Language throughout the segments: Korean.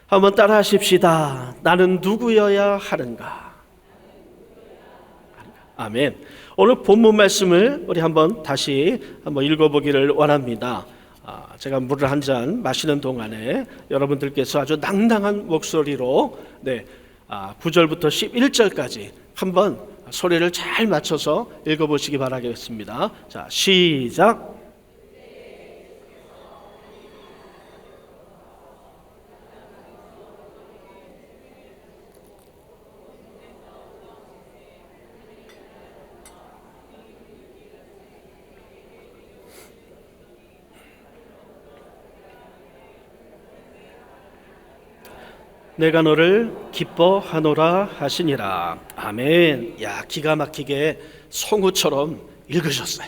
한번 따라 하십시다. 나는 누구여야 하는가? 아멘. 오늘 본문 말씀을 우리 한번 다시 한번 읽어보기를 원합니다. 제가 물을 한 잔 마시는 동안에 여러분들께서 아주 낭낭한 목소리로 9절부터 11절까지 한번 소리를 잘 맞춰서 읽어보시기 바라겠습니다. 자, 시작. 내가 너를 기뻐하노라 하시니라. 아멘. 야, 기가 막히게 성우처럼 읽으셨어요.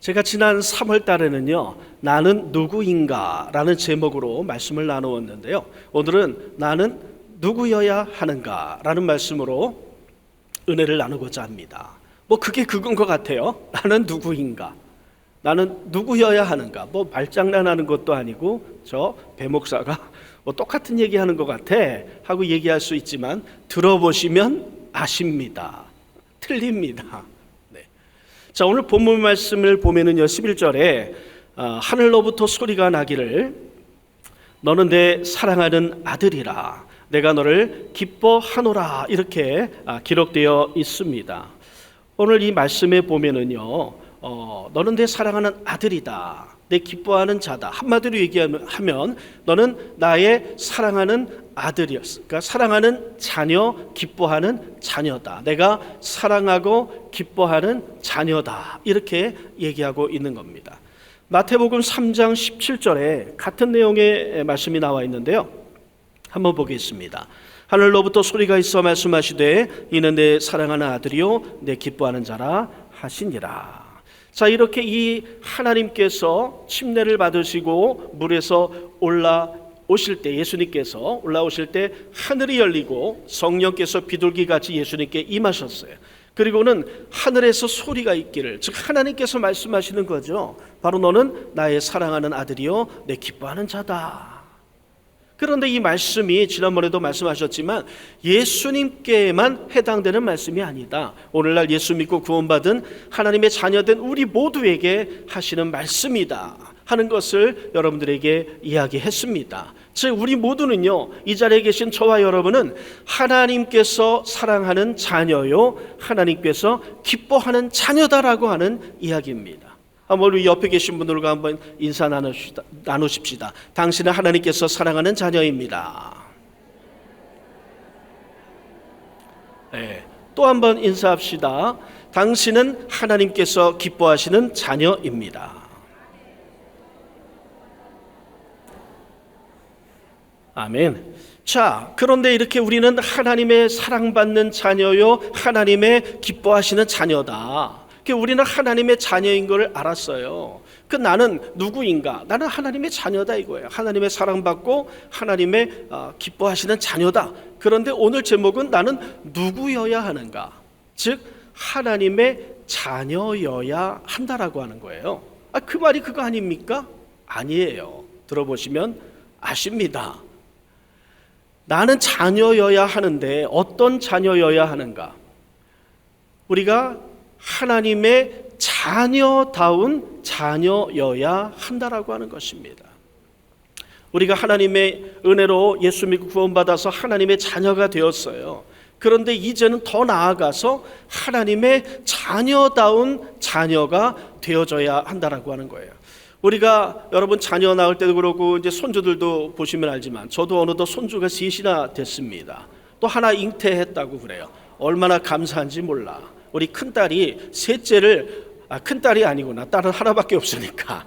제가 지난 3월 달에는요, 나는 누구인가 라는 제목으로 말씀을 나누었는데요, 오늘은 나는 누구여야 하는가 라는 말씀으로 은혜를 나누고자 합니다. 그게 그건 것 같아요. 나는 누구인가, 나는 누구여야 하는가. 말장난하는 것도 아니고 저 배목사가 똑같은 얘기하는 것 같아 하고 얘기할 수 있지만 들어보시면 아십니다. 틀립니다. 네. 자, 오늘 본문 말씀을 보면은요, 11절에 하늘로부터 소리가 나기를 너는 내 사랑하는 아들이라 내가 너를 기뻐하노라, 이렇게 기록되어 있습니다. 오늘 이 말씀에 보면은요, 너는 내 사랑하는 아들이다, 내 기뻐하는 자다. 한마디로 얘기하면 너는 나의 사랑하는 아들이었어. 그러니까 사랑하는 자녀, 기뻐하는 자녀다. 내가 사랑하고 기뻐하는 자녀다. 이렇게 얘기하고 있는 겁니다. 마태복음 3장 17절에 같은 내용의 말씀이 나와 있는데요, 한번 보겠습니다. 하늘로부터 소리가 있어 말씀하시되 이는 내 사랑하는 아들이요 내 기뻐하는 자라 하시니라. 자, 이렇게 이 하나님께서 침례를 받으시고 물에서 올라오실 때, 예수님께서 올라오실 때 하늘이 열리고 성령께서 비둘기같이 예수님께 임하셨어요. 그리고는 하늘에서 소리가 있기를, 즉 하나님께서 말씀하시는 거죠. 바로 너는 나의 사랑하는 아들이요 내 기뻐하는 자다. 그런데 이 말씀이 지난번에도 말씀하셨지만 예수님께만 해당되는 말씀이 아니다. 오늘날 예수 믿고 구원받은 하나님의 자녀된 우리 모두에게 하시는 말씀이다 하는 것을 여러분들에게 이야기했습니다. 즉 우리 모두는요, 이 자리에 계신 저와 여러분은 하나님께서 사랑하는 자녀요 하나님께서 기뻐하는 자녀다라고 하는 이야기입니다. 우리 옆에 계신 분들과 한번 인사 나누십시다. 당신은 하나님께서 사랑하는 자녀입니다. 네, 또 한번 인사합시다. 당신은 하나님께서 기뻐하시는 자녀입니다. 아멘. 자, 그런데 이렇게 우리는 하나님의 사랑받는 자녀요 하나님의 기뻐하시는 자녀다. 우리는 하나님의 자녀인 걸 알았어요. 나는 누구인가? 나는 하나님의 자녀다 이거예요. 하나님의 사랑받고 하나님의 기뻐하시는 자녀다. 그런데 오늘 제목은 나는 누구여야 하는가? 즉 하나님의 자녀여야 한다라고 하는 거예요. 그 말이 그거 아닙니까? 아니에요. 들어보시면 아십니다. 나는 자녀여야 하는데 어떤 자녀여야 하는가? 우리가 하나님의 자녀다운 자녀여야 한다라고 하는 것입니다. 우리가 하나님의 은혜로 예수 믿고 구원받아서 하나님의 자녀가 되었어요. 그런데 이제는 더 나아가서 하나님의 자녀다운 자녀가 되어져야 한다라고 하는 거예요. 우리가 여러분 자녀 낳을 때도 그렇고 이제 손주들도 보시면 알지만 저도 어느덧 손주가 셋이나 됐습니다. 또 하나 잉태했다고 그래요. 얼마나 감사한지 몰라. 우리 큰딸이 셋째를, 큰딸이 아니구나, 딸은 하나밖에 없으니까,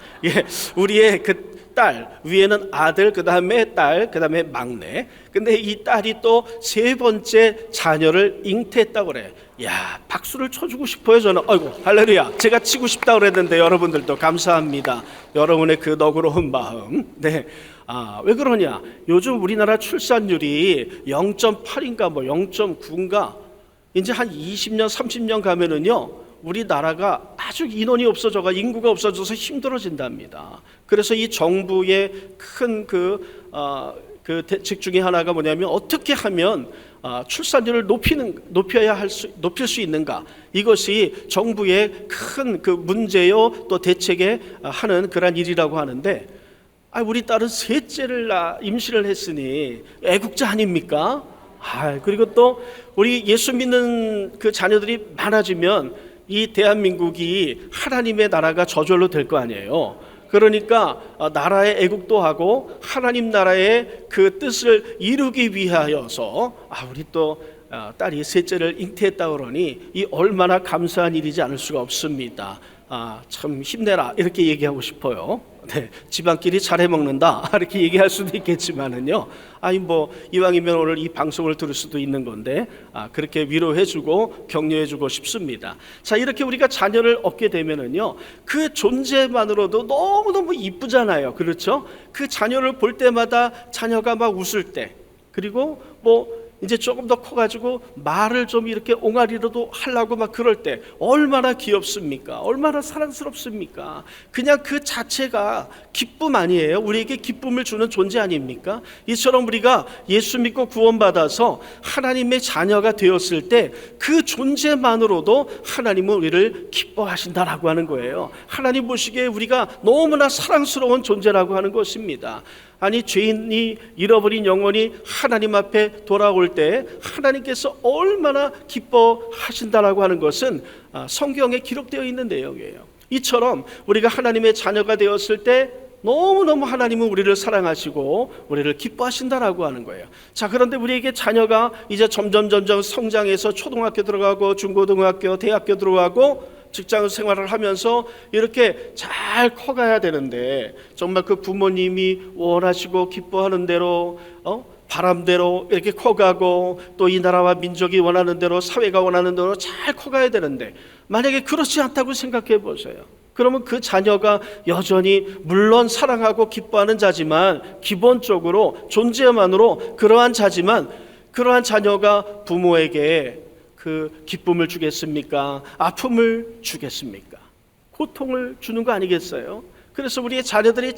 우리의 그 딸 위에는 아들, 그 다음에 딸, 그 다음에 막내. 근데 이 딸이 또 세 번째 자녀를 잉태했다고 그래. 야, 박수를 쳐주고 싶어요 저는. 아이고 할렐루야. 제가 치고 싶다고 그랬는데 여러분들도 감사합니다. 여러분의 그 너그러운 마음. 네. 왜 그러냐? 요즘 우리나라 출산율이 0.8인가 0.9인가 이제 한 20년 30년 가면은요, 우리나라가 아주 인원이 없어져가 인구가 없어져서 힘들어진답니다. 그래서 이 정부의 큰 그 대책 중에 하나가 뭐냐면 어떻게 하면 출산율을 높일 수 있는가, 이것이 정부의 큰 그 문제요 또 대책에 하는 그런 일이라고 하는데, 우리 딸은 셋째를 임신을 했으니 애국자 아닙니까? 그리고 또 우리 예수 믿는 그 자녀들이 많아지면 이 대한민국이 하나님의 나라가 저절로 될 거 아니에요. 그러니까 나라의 애국도 하고 하나님 나라의 그 뜻을 이루기 위하여서 우리 또 딸이 셋째를 잉태했다 그러니 이 얼마나 감사한 일이지 않을 수가 없습니다. 참 힘내라 이렇게 얘기하고 싶어요. 네, 집안끼리 잘해 먹는다 이렇게 얘기할 수도 있겠지만은요, 이왕이면 오늘 이 방송을 들을 수도 있는 건데 그렇게 위로해주고 격려해주고 싶습니다. 자, 이렇게 우리가 자녀를 얻게 되면은요, 그 존재만으로도 너무너무 이쁘잖아요. 그렇죠? 그 자녀를 볼 때마다 자녀가 막 웃을 때, 그리고 이제 조금 더 커가지고 말을 좀 이렇게 옹알이로도 하려고 막 그럴 때 얼마나 귀엽습니까? 얼마나 사랑스럽습니까? 그냥 그 자체가 기쁨 아니에요? 우리에게 기쁨을 주는 존재 아닙니까? 이처럼 우리가 예수 믿고 구원받아서 하나님의 자녀가 되었을 때 그 존재만으로도 하나님은 우리를 기뻐하신다라고 하는 거예요. 하나님 보시기에 우리가 너무나 사랑스러운 존재라고 하는 것입니다. 죄인이 잃어버린 영혼이 하나님 앞에 돌아올 때 하나님께서 얼마나 기뻐하신다라고 하는 것은 성경에 기록되어 있는 내용이에요. 이처럼 우리가 하나님의 자녀가 되었을 때 너무너무 하나님은 우리를 사랑하시고 우리를 기뻐하신다라고 하는 거예요. 자, 그런데 우리에게 자녀가 이제 점점 성장해서 초등학교 들어가고 중고등학교, 대학교 들어가고 직장 생활을 하면서 이렇게 잘 커가야 되는데, 정말 그 부모님이 원하시고 기뻐하는 대로 바람대로 이렇게 커가고 또 이 나라와 민족이 원하는 대로, 사회가 원하는 대로 잘 커가야 되는데, 만약에 그렇지 않다고 생각해 보세요. 그러면 그 자녀가 여전히 물론 사랑하고 기뻐하는 자지만, 기본적으로 존재만으로 그러한 자지만, 그러한 자녀가 부모에게 그 기쁨을 주겠습니까? 아픔을 주겠습니까? 고통을 주는 거 아니겠어요? 그래서 우리의 자녀들이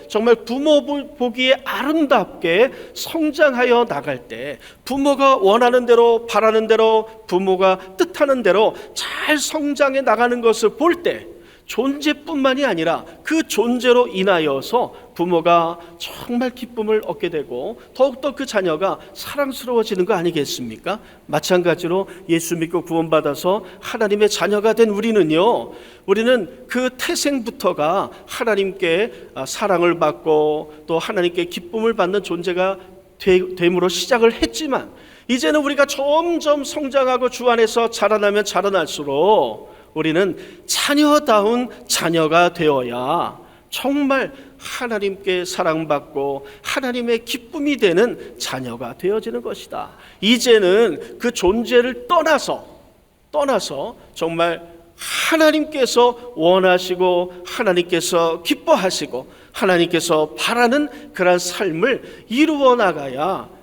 정말 부모 보기에 아름답게 성장하여 나갈 때, 부모가 원하는 대로, 바라는 대로, 부모가 뜻하는 대로 잘 성장해 나가는 것을 볼 때, 존재뿐만이 아니라 그 존재로 인하여서 부모가 정말 기쁨을 얻게 되고 더욱더 그 자녀가 사랑스러워지는 거 아니겠습니까? 마찬가지로 예수 믿고 구원받아서 하나님의 자녀가 된 우리는 그 태생부터가 하나님께 사랑을 받고 또 하나님께 기쁨을 받는 존재가 됨으로 시작을 했지만, 이제는 우리가 점점 성장하고 주 안에서 자라나면 자라날수록 우리는 자녀다운 자녀가 되어야 정말 하나님께 사랑받고 하나님의 기쁨이 되는 자녀가 되어지는 것이다. 이제는 그 존재를 떠나서 정말 하나님께서 원하시고 하나님께서 기뻐하시고 하나님께서 바라는 그런 삶을 이루어 나가야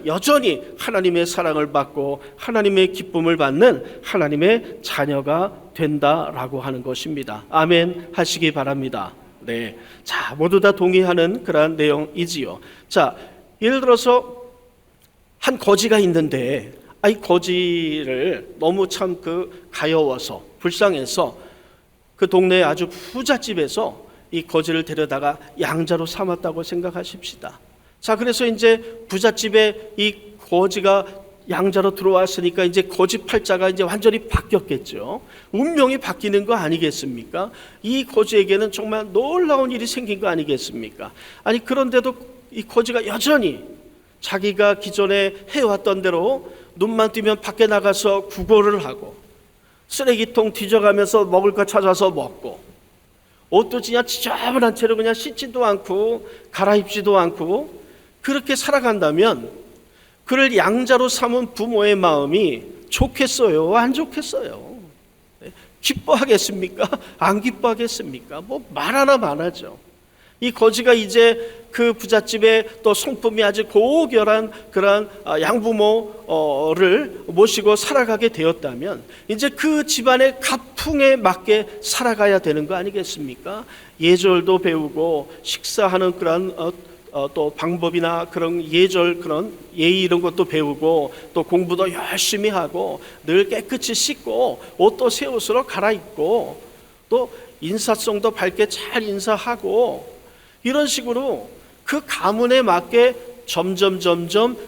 여전히 하나님의 사랑을 받고 하나님의 기쁨을 받는 하나님의 자녀가 된다라고 하는 것입니다. 아멘 하시기 바랍니다. 네, 자, 모두 다 동의하는 그러한 내용이지요. 자, 예를 들어서 한 거지가 있는데, 이 거지를 너무 참 가여워서 불쌍해서 그 동네에 아주 부잣집에서 이 거지를 데려다가 양자로 삼았다고 생각하십시다. 자, 그래서 이제 부잣집에 이 거지가 양자로 들어왔으니까 이제 거지 팔자가 이제 완전히 바뀌었겠죠. 운명이 바뀌는 거 아니겠습니까? 이 거지에게는 정말 놀라운 일이 생긴 거 아니겠습니까? 그런데도 이 거지가 여전히 자기가 기존에 해왔던 대로 눈만 뜨면 밖에 나가서 구걸을 하고, 쓰레기통 뒤져가면서 먹을 거 찾아서 먹고, 옷도 그냥 지저분한 채로 그냥 씻지도 않고 갈아입지도 않고 그렇게 살아간다면, 그를 양자로 삼은 부모의 마음이 좋겠어요? 안 좋겠어요? 기뻐하겠습니까? 안 기뻐하겠습니까? 말 하나 많아죠. 이 거지가 이제 그 부잣집에 또 성품이 아주 고결한 그런 양부모를 모시고 살아가게 되었다면, 이제 그 집안의 가풍에 맞게 살아가야 되는 거 아니겠습니까? 예절도 배우고 식사하는 그런 또 방법이나 그런 예절, 그런 예의 이런 것도 배우고 또 공부도 열심히 하고 늘 깨끗이 씻고 옷도 새 옷으로 갈아입고 또 인사성도 밝게 잘 인사하고 이런 식으로 그 가문에 맞게 점점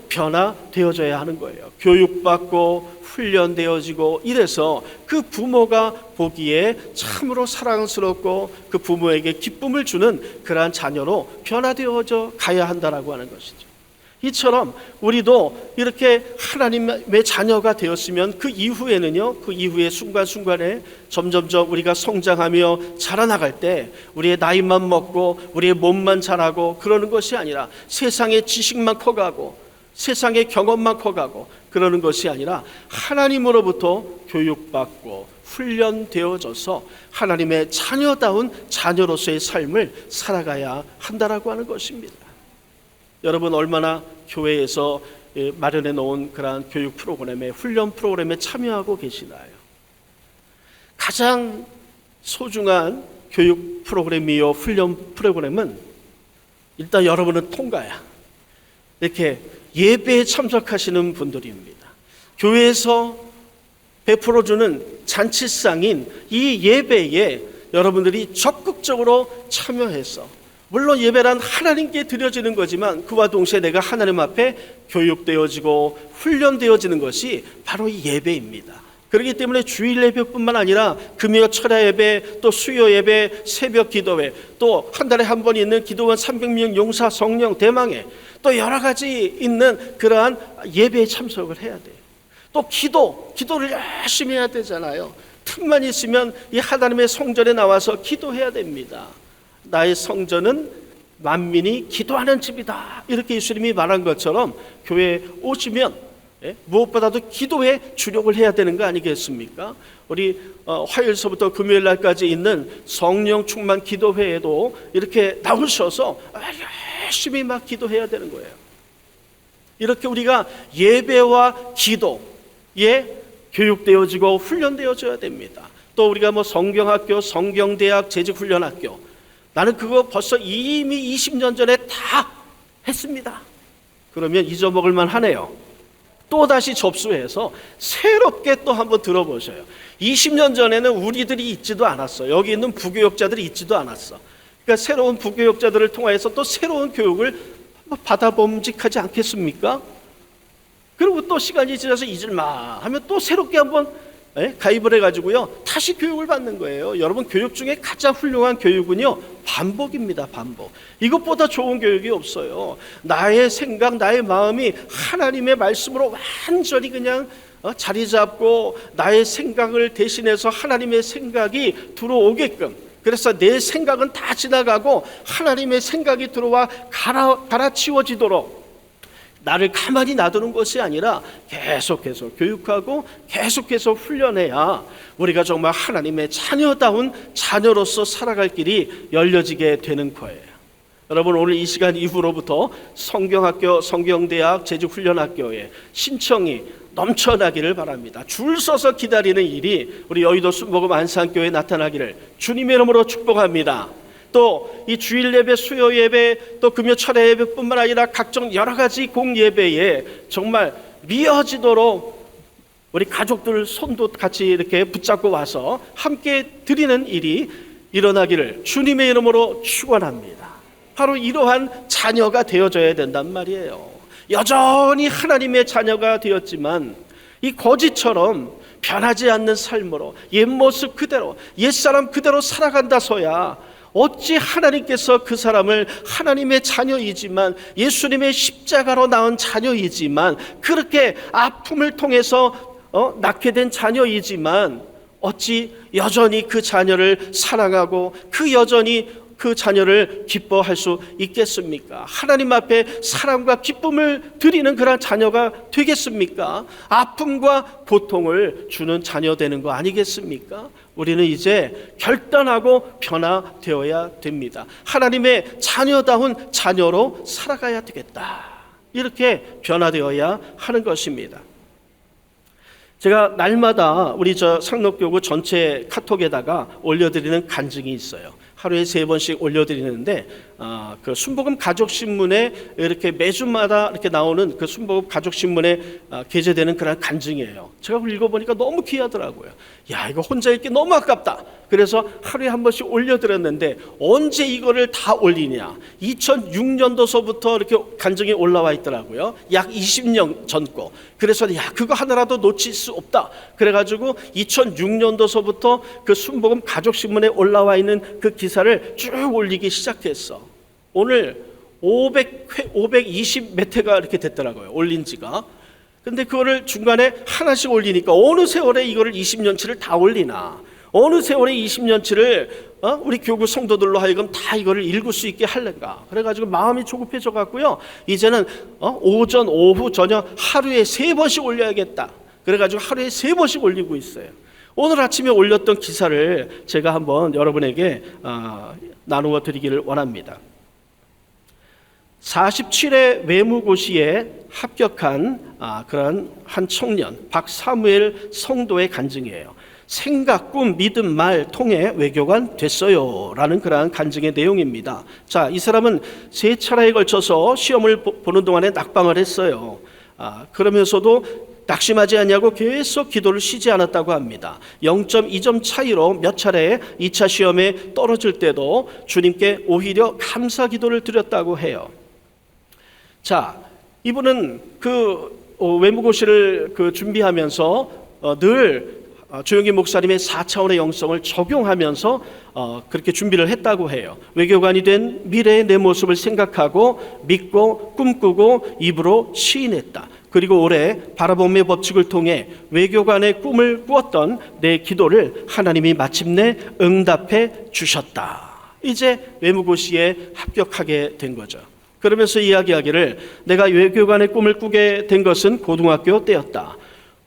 변화되어져야 하는 거예요. 교육받고 훈련되어지고 이래서 그 부모가 보기에 참으로 사랑스럽고 그 부모에게 기쁨을 주는 그러한 자녀로 변화되어져 가야 한다라고 하는 것이죠. 이처럼 우리도 이렇게 하나님의 자녀가 되었으면 그 이후에는요, 그 이후의 순간순간에 점점 우리가 성장하며 자라나갈 때 우리의 나이만 먹고 우리의 몸만 자라고 그러는 것이 아니라 세상의 지식만 커가고 세상의 경험만 커가고 그러는 것이 아니라 하나님으로부터 교육받고 훈련되어져서 하나님의 자녀다운 자녀로서의 삶을 살아가야 한다라고 하는 것입니다. 여러분 얼마나 교회에서 마련해 놓은 그러한 교육 프로그램에 훈련 프로그램에 참여하고 계시나요? 가장 소중한 교육 프로그램이요 훈련 프로그램은 일단 여러분은 통과야. 이렇게 예배에 참석하시는 분들입니다. 교회에서 베풀어주는 잔치상인 이 예배에 여러분들이 적극적으로 참여해서 물론 예배란 하나님께 드려지는 거지만 그와 동시에 내가 하나님 앞에 교육되어지고 훈련되어지는 것이 바로 이 예배입니다. 그렇기 때문에 주일 예배뿐만 아니라 금요 철야 예배, 또 수요 예배, 새벽 기도회, 또 한 달에 한 번 있는 기도원 300명 용사 성령 대망회, 또 여러 가지 있는 그러한 예배에 참석을 해야 돼요. 또 기도를 열심히 해야 되잖아요. 틈만 있으면 이 하나님의 성전에 나와서 기도해야 됩니다. 나의 성전은 만민이 기도하는 집이다. 이렇게 예수님이 말한 것처럼 교회에 오시면 무엇보다도 기도에 주력을 해야 되는 거 아니겠습니까? 우리 화요일서부터 금요일 날까지 있는 성령 충만 기도회에도 이렇게 나오셔서 열심히 막 기도해야 되는 거예요. 이렇게 우리가 예배와 기도에 교육되어지고 훈련되어져야 됩니다. 또 우리가 성경학교, 성경대학, 재직훈련학교, 나는 그거 벌써 이미 20년 전에 다 했습니다. 그러면 잊어먹을 만하네요. 또다시 접수해서 새롭게 또 한번 들어보셔요. 20년 전에는 우리들이 있지도 않았어. 여기 있는 부교육자들이 있지도 않았어. 그러니까 새로운 부교육자들을 통해서 또 새로운 교육을 받아봄직하지 않겠습니까? 그리고 또 시간이 지나서 잊을만 하면 또 새롭게 한번 가입을 해가지고요 다시 교육을 받는 거예요. 여러분 교육 중에 가장 훌륭한 교육은요 반복입니다. 반복. 이것보다 좋은 교육이 없어요. 나의 생각, 나의 마음이 하나님의 말씀으로 완전히 그냥 자리 잡고 나의 생각을 대신해서 하나님의 생각이 들어오게끔, 그래서 내 생각은 다 지나가고 하나님의 생각이 들어와 갈아치워지도록 나를 가만히 놔두는 것이 아니라 계속해서 교육하고 계속해서 훈련해야 우리가 정말 하나님의 자녀다운 자녀로서 살아갈 길이 열려지게 되는 거예요. 여러분 오늘 이 시간 이후로부터 성경학교, 성경대학, 재직훈련학교에 신청이 넘쳐나기를 바랍니다. 줄 서서 기다리는 일이 우리 여의도 순복음 안산교회에 나타나기를 주님의 이름으로 축복합니다. 또 이 주일 예배, 수요 예배, 또 금요 철야 예배뿐만 아니라 각종 여러 가지 공예배에 정말 미어지도록 우리 가족들 손도 같이 이렇게 붙잡고 와서 함께 드리는 일이 일어나기를 주님의 이름으로 축원합니다. 바로 이러한 자녀가 되어져야 된단 말이에요. 여전히 하나님의 자녀가 되었지만 이 거지처럼 변하지 않는 삶으로 옛 모습 그대로, 옛사람 그대로 살아간다서야 어찌 하나님께서 그 사람을 하나님의 자녀이지만 예수님의 십자가로 낳은 자녀이지만 그렇게 아픔을 통해서 낳게 된 자녀이지만 어찌 여전히 그 자녀를 사랑하고 여전히 그 자녀를 기뻐할 수 있겠습니까? 하나님 앞에 사랑과 기쁨을 드리는 그런 자녀가 되겠습니까? 아픔과 고통을 주는 자녀 되는 거 아니겠습니까? 우리는 이제 결단하고 변화되어야 됩니다. 하나님의 자녀다운 자녀로 살아가야 되겠다. 이렇게 변화되어야 하는 것입니다. 제가 날마다 우리 상록교구 전체 카톡에다가 올려드리는 간증이 있어요. 하루에 3번씩 올려드리는데 그 순복음 가족신문에 이렇게 매주마다 이렇게 나오는 그 순복음 가족신문에 게재되는 그런 간증이에요. 제가 읽어보니까 너무 귀하더라고요. 야, 이거 혼자 읽기 너무 아깝다. 그래서 하루에 한 번씩 올려드렸는데 언제 이거를 다 올리냐. 2006년도서부터 이렇게 간증이 올라와 있더라고요. 약 20년 전 거. 그래서 야, 그거 하나라도 놓칠 수 없다. 그래가지고 2006년도서부터 그 순복음 가족신문에 올라와 있는 그 기사를 쭉 올리기 시작했어. 오늘 520 몇 회가 이렇게 됐더라고요. 올린 지가. 근데 그거를 중간에 하나씩 올리니까 어느 세월에 이거를 20년치를 다 올리나. 어느 세월에 20년치를 우리 교구 성도들로 하여금 다 이거를 읽을 수 있게 할는가. 그래가지고 마음이 조급해져 갖고요. 이제는 오전, 오후, 저녁 하루에 3번씩 올려야겠다. 그래가지고 하루에 3번씩 올리고 있어요. 오늘 아침에 올렸던 기사를 제가 한번 여러분에게 나누어 드리기를 원합니다. 47회 외무고시에 합격한 그런 한 청년 박사무엘 성도의 간증이에요. 생각, 꿈, 믿음, 말 통해 외교관 됐어요 라는 그러한 간증의 내용입니다. 자, 이 사람은 3차례에 걸쳐서 시험을 보는 동안에 낙방을 했어요. 그러면서도 낙심하지 않냐고 계속 기도를 쉬지 않았다고 합니다. 0.2점 차이로 몇 차례 2차 시험에 떨어질 때도 주님께 오히려 감사 기도를 드렸다고 해요. 자, 이분은 그 외무고시를 준비하면서 늘 조영기 목사님의 4차원의 영성을 적용하면서 그렇게 준비를 했다고 해요. 외교관이 된 미래의 내 모습을 생각하고 믿고 꿈꾸고 입으로 시인했다. 그리고 올해 바라봄의 법칙을 통해 외교관의 꿈을 꾸었던 내 기도를 하나님이 마침내 응답해 주셨다. 이제 외무고시에 합격하게 된 거죠. 그러면서 이야기하기를 내가 외교관의 꿈을 꾸게 된 것은 고등학교 때였다.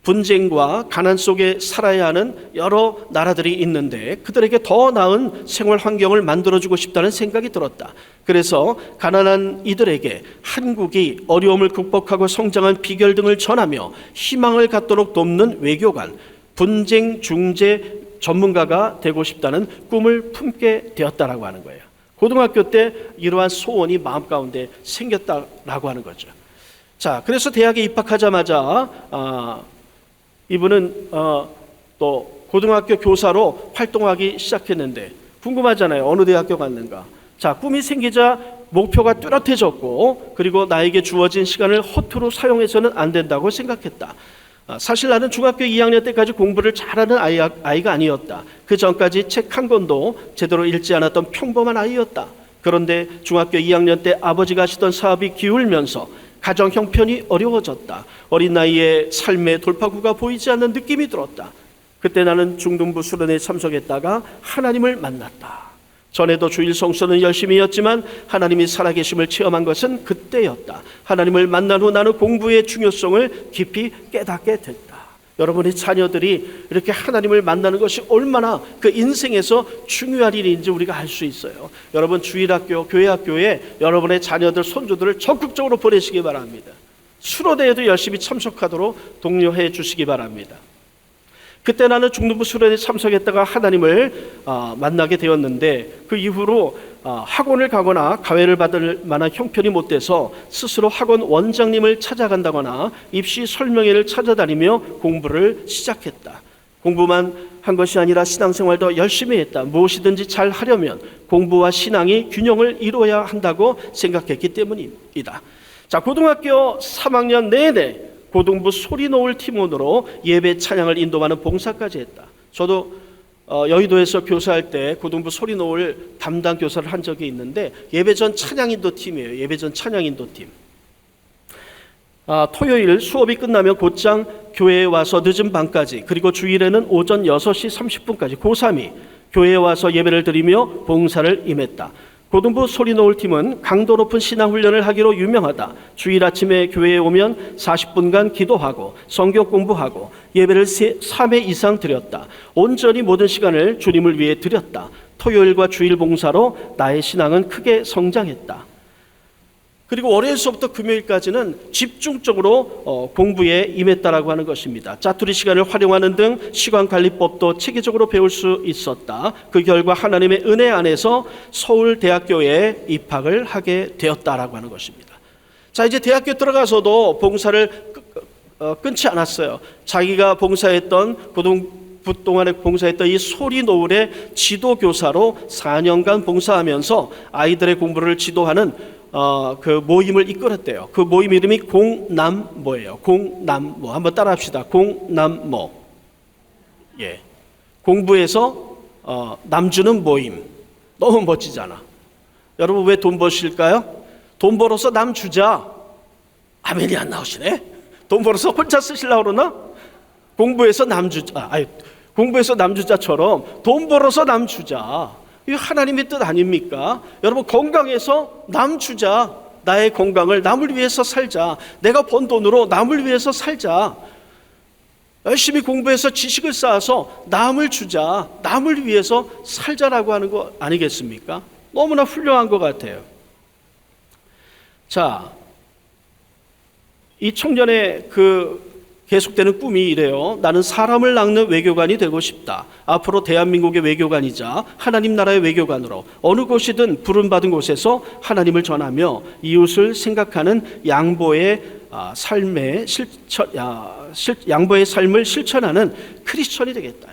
분쟁과 가난 속에 살아야 하는 여러 나라들이 있는데 그들에게 더 나은 생활 환경을 만들어주고 싶다는 생각이 들었다. 그래서 가난한 이들에게 한국이 어려움을 극복하고 성장한 비결 등을 전하며 희망을 갖도록 돕는 외교관, 분쟁 중재 전문가가 되고 싶다는 꿈을 품게 되었다라고 하는 거예요. 고등학교 때 이러한 소원이 마음 가운데 생겼다라고 하는 거죠. 자, 그래서 대학에 입학하자마자 이분은 또 고등학교 교사로 활동하기 시작했는데 궁금하잖아요. 어느 대학교 갔는가. 자, 꿈이 생기자 목표가 뚜렷해졌고 그리고 나에게 주어진 시간을 허투루 사용해서는 안 된다고 생각했다. 사실 나는 중학교 2학년 때까지 공부를 잘하는 아이가 아니었다. 그 전까지 책 한 권도 제대로 읽지 않았던 평범한 아이였다. 그런데 중학교 2학년 때 아버지가 하시던 사업이 기울면서 가정 형편이 어려워졌다. 어린 나이에 삶의 돌파구가 보이지 않는 느낌이 들었다. 그때 나는 중등부 수련회에 참석했다가 하나님을 만났다. 전에도 주일 성수는 열심히 했지만 하나님이 살아계심을 체험한 것은 그때였다. 하나님을 만난 후 나는 공부의 중요성을 깊이 깨닫게 됐다. 여러분의 자녀들이 이렇게 하나님을 만나는 것이 얼마나 그 인생에서 중요한 일인지 우리가 알 수 있어요. 여러분 주일학교, 교회학교에 여러분의 자녀들, 손주들을 적극적으로 보내시기 바랍니다. 수로대에도 열심히 참석하도록 독려해 주시기 바랍니다. 그때 나는 중등부 수련회에 참석했다가 하나님을 만나게 되었는데 그 이후로 학원을 가거나 과외를 받을 만한 형편이 못 돼서 스스로 학원 원장님을 찾아간다거나 입시 설명회를 찾아다니며 공부를 시작했다. 공부만 한 것이 아니라 신앙생활도 열심히 했다. 무엇이든지 잘 하려면 공부와 신앙이 균형을 이루어야 한다고 생각했기 때문이다. 자, 고등학교 3학년 내내 고등부 소리노을 팀원으로 예배 찬양을 인도하는 봉사까지 했다. 저도 여의도에서 교사할 때 고등부 소리노을 담당 교사를 한 적이 있는데 예배전 찬양인도 팀이에요. 예배전 찬양인도 팀. 토요일 수업이 끝나면 곧장 교회에 와서 늦은 밤까지, 그리고 주일에는 오전 6시 30분까지 고3이 교회에 와서 예배를 드리며 봉사를 임했다. 고등부 소리노을 팀은 강도 높은 신앙훈련을 하기로 유명하다. 주일 아침에 교회에 오면 40분간 기도하고 성경 공부하고 예배를 3회 이상 드렸다. 온전히 모든 시간을 주님을 위해 드렸다. 토요일과 주일 봉사로 나의 신앙은 크게 성장했다. 그리고 월요일서부터 금요일까지는 집중적으로 공부에 임했다라고 하는 것입니다. 짜투리 시간을 활용하는 등 시간관리법도 체계적으로 배울 수 있었다. 그 결과 하나님의 은혜 안에서 서울대학교에 입학을 하게 되었다라고 하는 것입니다. 자, 이제 대학교 들어가서도 봉사를 끊지 않았어요. 자기가 봉사했던 동안에 봉사했던 이 소리노을의 지도교사로 4년간 봉사하면서 아이들의 공부를 지도하는 그 모임을 이끌었대요. 그 모임 이름이 공남모예요. 공남모. 한번 따라합시다. 공남모. 예. 공부해서 남 주는 모임. 너무 멋지잖아. 여러분 왜 돈 버실까요? 돈 벌어서 남 주자. 아멘이 안 나오시네. 돈 벌어서 혼자 쓰시려고 그러나? 공부해서 남 주자. 공부해서 남 주자처럼 돈 벌어서 남 주자. 이게 하나님의 뜻 아닙니까? 여러분 건강해서 남 주자. 나의 건강을 남을 위해서 살자. 내가 번 돈으로 남을 위해서 살자. 열심히 공부해서 지식을 쌓아서 남을 주자. 남을 위해서 살자라고 하는 거 아니겠습니까? 너무나 훌륭한 것 같아요. 자, 이 청년의 계속되는 꿈이 이래요. 나는 사람을 낚는 외교관이 되고 싶다. 앞으로 대한민국의 외교관이자 하나님 나라의 외교관으로 어느 곳이든 부름받은 곳에서 하나님을 전하며 이웃을 생각하는 양보의 삶을 실천하는 크리스천이 되겠다.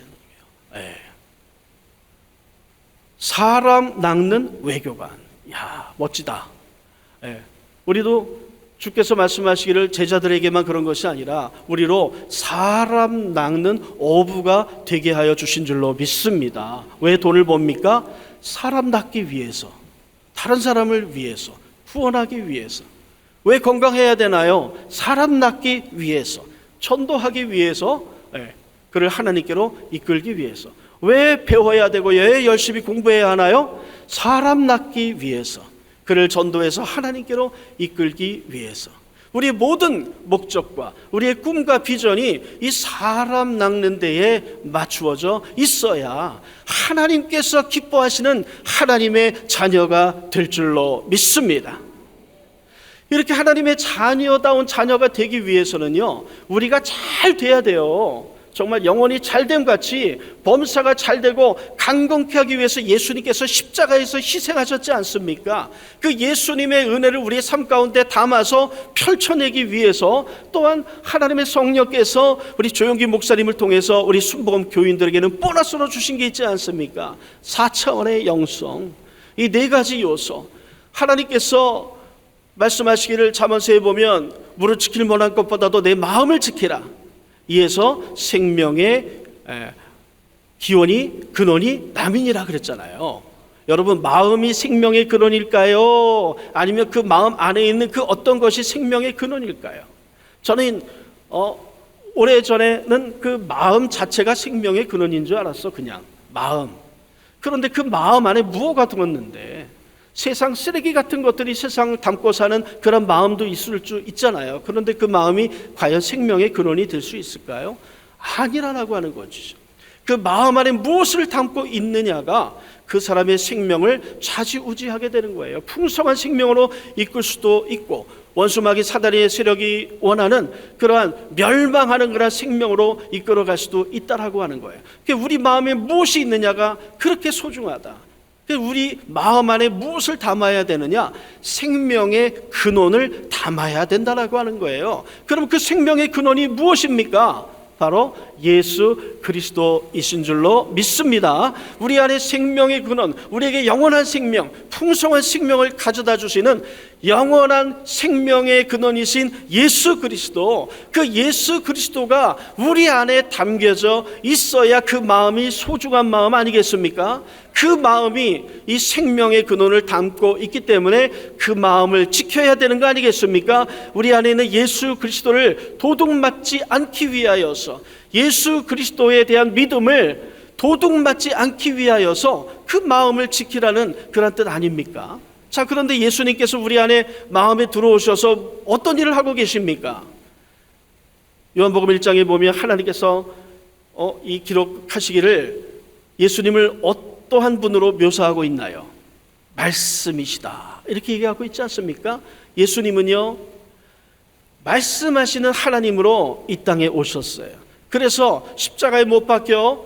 사람 낚는 외교관. 야, 멋지다. 우리도 주께서 말씀하시기를 제자들에게만 그런 것이 아니라 우리로 사람 낚는 어부가 되게 하여 주신 줄로 믿습니다. 왜 돈을 법니까? 사람 낚기 위해서, 다른 사람을 위해서, 후원하기 위해서. 왜 건강해야 되나요? 사람 낚기 위해서, 전도하기 위해서, 그를 하나님께로 이끌기 위해서. 왜 배워야 되고 왜 열심히 공부해야 하나요? 사람 낚기 위해서, 그를 전도해서 하나님께로 이끌기 위해서. 우리의 모든 목적과 우리의 꿈과 비전이 이 사람 낚는 데에 맞추어져 있어야 하나님께서 기뻐하시는 하나님의 자녀가 될 줄로 믿습니다. 이렇게 하나님의 자녀다운 자녀가 되기 위해서는요, 우리가 잘 돼야 돼요. 정말 영혼이 잘됨 같이 범사가 잘되고 강건케 하기 위해서 예수님께서 십자가에서 희생하셨지 않습니까? 그 예수님의 은혜를 우리의 삶 가운데 담아서 펼쳐내기 위해서 또한 하나님의 성령께서 우리 조용기 목사님을 통해서 우리 순복음 교인들에게는 보너스로 주신 게 있지 않습니까? 4차원의 영성, 이 네 가지 요소. 하나님께서 말씀하시기를 잠언서에 보면 무릇 지킬 만한 것보다도 내 마음을 지키라. 이에서 생명의 기원이 근원이 남이니라 그랬잖아요. 여러분, 마음이 생명의 근원일까요? 아니면 그 마음 안에 있는 그 어떤 것이 생명의 근원일까요? 저는 오래전에는 그 마음 자체가 생명의 근원인 줄 알았어. 그냥 마음. 그런데 그 마음 안에 무엇가 들었는데 세상 쓰레기 같은 것들이 세상을 담고 사는 그런 마음도 있을 수 있잖아요. 그런데 그 마음이 과연 생명의 근원이 될 수 있을까요? 아니라고 하는 거죠. 그 마음 안에 무엇을 담고 있느냐가 그 사람의 생명을 좌지우지하게 되는 거예요. 풍성한 생명으로 이끌 수도 있고 원수마귀 사다리의 세력이 원하는 그러한 멸망하는 그런 생명으로 이끌어갈 수도 있다라고 하는 거예요. 우리 마음에 무엇이 있느냐가 그렇게 소중하다. 우리 마음 안에 무엇을 담아야 되느냐? 생명의 근원을 담아야 된다라고 하는 거예요. 그럼 그 생명의 근원이 무엇입니까? 바로 예수 그리스도이신 줄로 믿습니다. 우리 안에 생명의 근원, 우리에게 영원한 생명, 풍성한 생명을 가져다 주시는 영원한 생명의 근원이신 예수 그리스도, 그 예수 그리스도가 우리 안에 담겨져 있어야 그 마음이 소중한 마음 아니겠습니까? 그 마음이 이 생명의 근원을 담고 있기 때문에 그 마음을 지켜야 되는 거 아니겠습니까? 우리 안에 있는 예수 그리스도를 도둑맞지 않기 위하여서, 예수 그리스도에 대한 믿음을 도둑맞지 않기 위하여서 그 마음을 지키라는 그런 뜻 아닙니까? 자, 그런데 예수님께서 우리 안에 마음에 들어오셔서 어떤 일을 하고 계십니까? 요한복음 1장에 보면 하나님께서 이 기록하시기를 예수님을 어떠한 분으로 묘사하고 있나요? 말씀이시다 이렇게 얘기하고 있지 않습니까? 예수님은요, 말씀하시는 하나님으로 이 땅에 오셨어요. 그래서 십자가에 못 박혀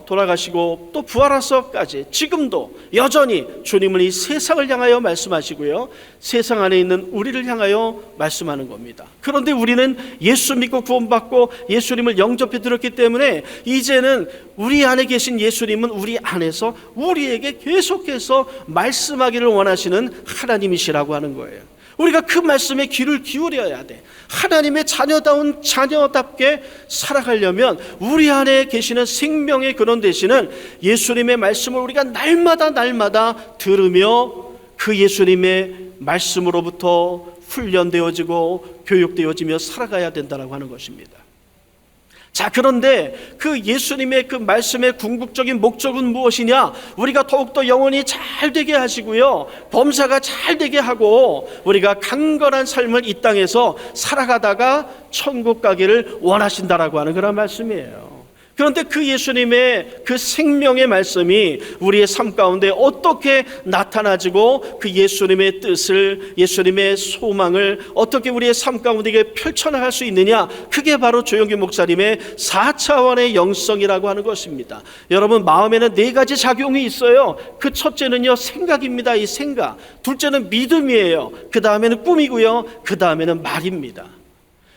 돌아가시고 또 부활하셔까지 지금도 여전히 주님은 이 세상을 향하여 말씀하시고요, 세상 안에 있는 우리를 향하여 말씀하는 겁니다. 그런데 우리는 예수 믿고 구원받고 예수님을 영접해 들었기 때문에 이제는 우리 안에 계신 예수님은 우리 안에서 우리에게 계속해서 말씀하기를 원하시는 하나님이시라고 하는 거예요. 우리가 그 말씀에 귀를 기울여야 돼. 하나님의 자녀다운 자녀답게 살아가려면 우리 안에 계시는 생명의 근원 되시는 예수님의 말씀을 우리가 날마다 들으며 그 예수님의 말씀으로부터 훈련되어지고 교육되어지며 살아가야 된다고 하는 것입니다. 자, 그런데 그 예수님의 그 말씀의 궁극적인 목적은 무엇이냐? 우리가 더욱더 영혼이 잘 되게 하시고요, 범사가 잘 되게 하고 우리가 강건한 삶을 이 땅에서 살아가다가 천국 가기를 원하신다라고 하는 그런 말씀이에요. 그런데 그 예수님의 그 생명의 말씀이 우리의 삶 가운데 어떻게 나타나지고 그 예수님의 뜻을, 예수님의 소망을 어떻게 우리의 삶 가운데 펼쳐나갈 수 있느냐, 그게 바로 조영기 목사님의 4차원의 영성이라고 하는 것입니다. 여러분, 마음에는 4가지 작용이 있어요. 그 첫째는요, 생각입니다. 이 생각. 둘째는 믿음이에요. 그 다음에는 꿈이고요, 그 다음에는 말입니다.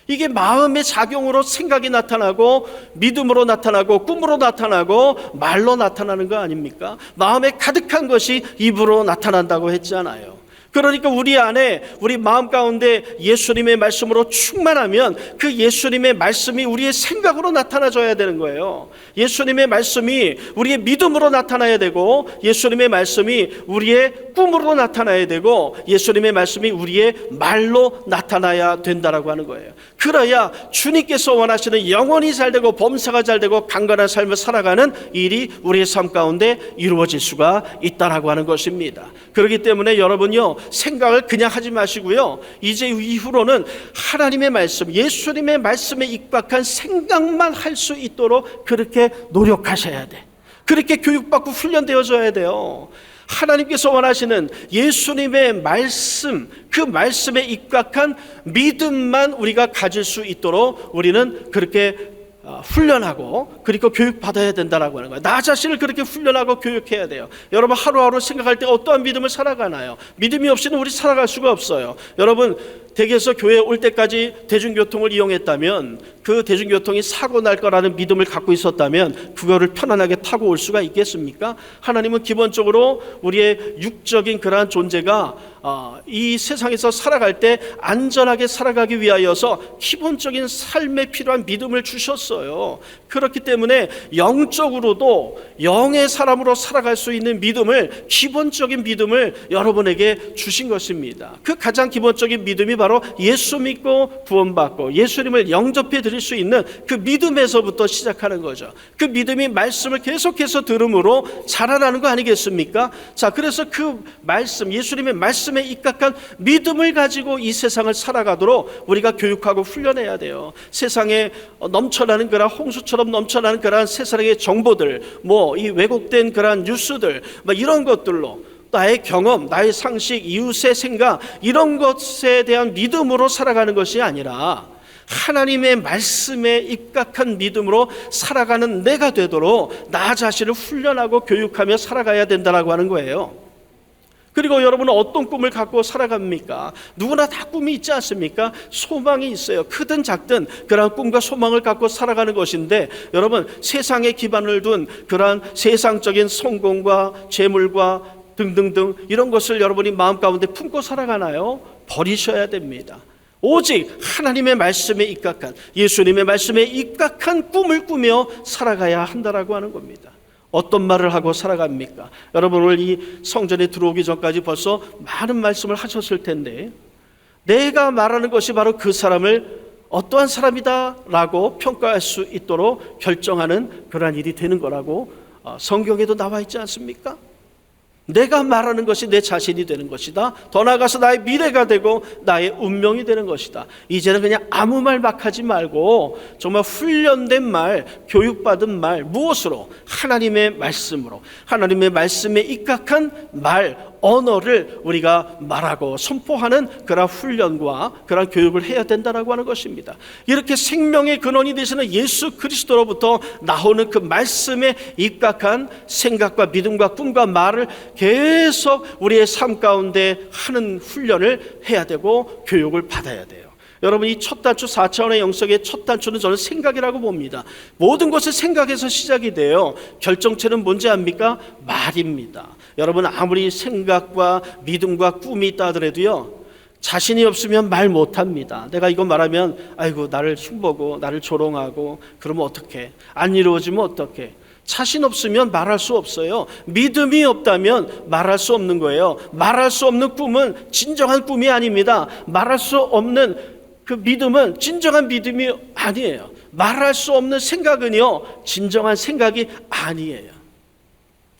이게 마음의 작용으로 생각이 나타나고 믿음으로 나타나고 꿈으로 나타나고 말로 나타나는 거 아닙니까? 마음에 가득한 것이 입으로 나타난다고 했잖아요. 그러니까 우리 안에, 우리 마음 가운데 예수님의 말씀으로 충만하면 그 예수님의 말씀이 우리의 생각으로 나타나줘야 되는 거예요. 예수님의 말씀이 우리의 믿음으로 나타나야 되고, 예수님의 말씀이 우리의 꿈으로 나타나야 되고, 예수님의 말씀이 우리의 말로 나타나야 된다라고 하는 거예요. 그래야 주님께서 원하시는 영혼이 잘 되고 범사가 잘 되고 강건한 삶을 살아가는 일이 우리의 삶 가운데 이루어질 수가 있다라고 하는 것입니다. 그렇기 때문에 여러분요, 생각을 그냥 하지 마시고요, 이제 이후로는 하나님의 말씀, 예수님의 말씀에 입각한 생각만 할 수 있도록 그렇게 노력하셔야 돼. 그렇게 교육받고 훈련되어져야 돼요. 하나님께서 원하시는 예수님의 말씀, 그 말씀에 입각한 믿음만 우리가 가질 수 있도록 우리는 그렇게 훈련하고 그리고 교육받아야 된다라고 하는 거예요. 나 자신을 그렇게 훈련하고 교육해야 돼요. 여러분, 하루하루 생각할 때 어떠한 믿음을 살아가나요? 믿음이 없이는 우리 살아갈 수가 없어요. 여러분, 댁에서 교회에 올 때까지 대중교통을 이용했다면, 그 대중교통이 사고 날 거라는 믿음을 갖고 있었다면 그거를 편안하게 타고 올 수가 있겠습니까? 하나님은 기본적으로 우리의 육적인 그러한 존재가 이 세상에서 살아갈 때 안전하게 살아가기 위하여서 기본적인 삶에 필요한 믿음을 주셨어요. 그렇기 때문에 영적으로도 영의 사람으로 살아갈 수 있는 믿음을, 기본적인 믿음을 여러분에게 주신 것입니다. 그 가장 기본적인 믿음이 바로 예수 믿고 구원받고 예수님을 영접해 드릴 수 있는 그 믿음에서부터 시작하는 거죠. 그 믿음이 말씀을 계속해서 들음으로 자라나는 거 아니겠습니까? 자, 그래서 그 말씀, 예수님의 말씀에 입각한 믿음을 가지고 이 세상을 살아가도록 우리가 교육하고 훈련해야 돼요. 세상에 넘쳐나는 그런 홍수처럼 넘쳐나는 그런 세상의 정보들, 이 왜곡된 그런 뉴스들, 이런 것들로 나의 경험, 나의 상식, 이웃의 생각, 이런 것에 대한 믿음으로 살아가는 것이 아니라 하나님의 말씀에 입각한 믿음으로 살아가는 내가 되도록 나 자신을 훈련하고 교육하며 살아가야 된다고 하는 거예요. 그리고 여러분은 어떤 꿈을 갖고 살아갑니까? 누구나 다 꿈이 있지 않습니까? 소망이 있어요. 크든 작든 그러한 꿈과 소망을 갖고 살아가는 것인데, 여러분, 세상에 기반을 둔 그러한 세상적인 성공과 재물과 등등등 이런 것을 여러분이 마음 가운데 품고 살아가나요? 버리셔야 됩니다. 오직 하나님의 말씀에 입각한, 예수님의 말씀에 입각한 꿈을 꾸며 살아가야 한다라고 하는 겁니다. 어떤 말을 하고 살아갑니까? 여러분, 오늘 이 성전에 들어오기 전까지 벌써 많은 말씀을 하셨을 텐데, 내가 말하는 것이 바로 그 사람을 어떠한 사람이다라고 평가할 수 있도록 결정하는 그러한 일이 되는 거라고 성경에도 나와 있지 않습니까? 내가 말하는 것이 내 자신이 되는 것이다. 더 나아가서 나의 미래가 되고 나의 운명이 되는 것이다. 이제는 그냥 아무 말 막 하지 말고 정말 훈련된 말, 교육받은 말, 무엇으로? 하나님의 말씀으로, 하나님의 말씀에 입각한 말, 언어를 우리가 말하고 선포하는 그런 훈련과 그런 교육을 해야 된다라고 하는 것입니다. 이렇게 생명의 근원이 되시는 예수 그리스도로부터 나오는 그 말씀에 입각한 생각과 믿음과 꿈과 말을 계속 우리의 삶 가운데 하는 훈련을 해야 되고 교육을 받아야 돼요. 여러분, 이 첫 단추 4차원의 영성의 첫 단추는 저는 생각이라고 봅니다. 모든 것은 생각에서 시작이 돼요. 결정체는 뭔지 압니까? 말입니다. 여러분, 아무리 생각과 믿음과 꿈이 있다 하더라도요, 자신이 없으면 말 못합니다. 내가 이거 말하면 아이고 나를 흉보고 나를 조롱하고 그러면 어떡해? 안 이루어지면 어떡해? 자신 없으면 말할 수 없어요. 믿음이 없다면 말할 수 없는 거예요. 말할 수 없는 꿈은 진정한 꿈이 아닙니다. 말할 수 없는 그 믿음은 진정한 믿음이 아니에요. 말할 수 없는 생각은요, 진정한 생각이 아니에요.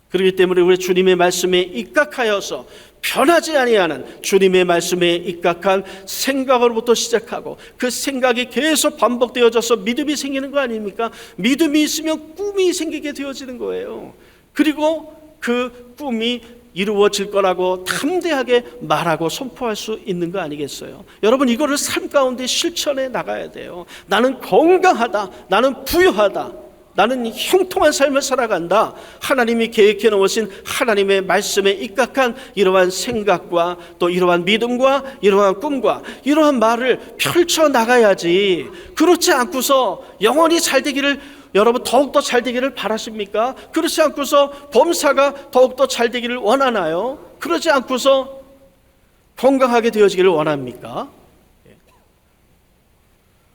그렇기 때문에 우리 주님의 말씀에 입각하여서 변하지 아니하는 주님의 말씀에 입각한 생각으로부터 시작하고 그 생각이 계속 반복되어져서 믿음이 생기는 거 아닙니까? 믿음이 있으면 꿈이 생기게 되어지는 거예요. 그리고 그 꿈이 이루어질 거라고 담대하게 말하고 선포할 수 있는 거 아니겠어요? 여러분, 이거를 삶 가운데 실천해 나가야 돼요. 나는 건강하다, 나는 부유하다, 나는 형통한 삶을 살아간다. 하나님이 계획해 놓으신 하나님의 말씀에 입각한 이러한 생각과 또 이러한 믿음과 이러한 꿈과 이러한 말을 펼쳐 나가야지. 그렇지 않고서 영원히 잘 되기를, 여러분 더욱더 잘 되기를 바라십니까? 그렇지 않고서 범사가 더욱더 잘 되기를 원하나요? 그러지 않고서 건강하게 되어지기를 원합니까?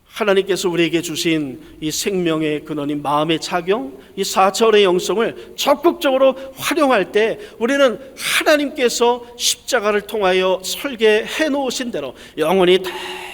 하나님께서 우리에게 주신 이 생명의 근원인 마음의 작용, 이 4차원의 영성을 적극적으로 활용할 때 우리는 하나님께서 십자가를 통하여 설계해 놓으신 대로 영혼이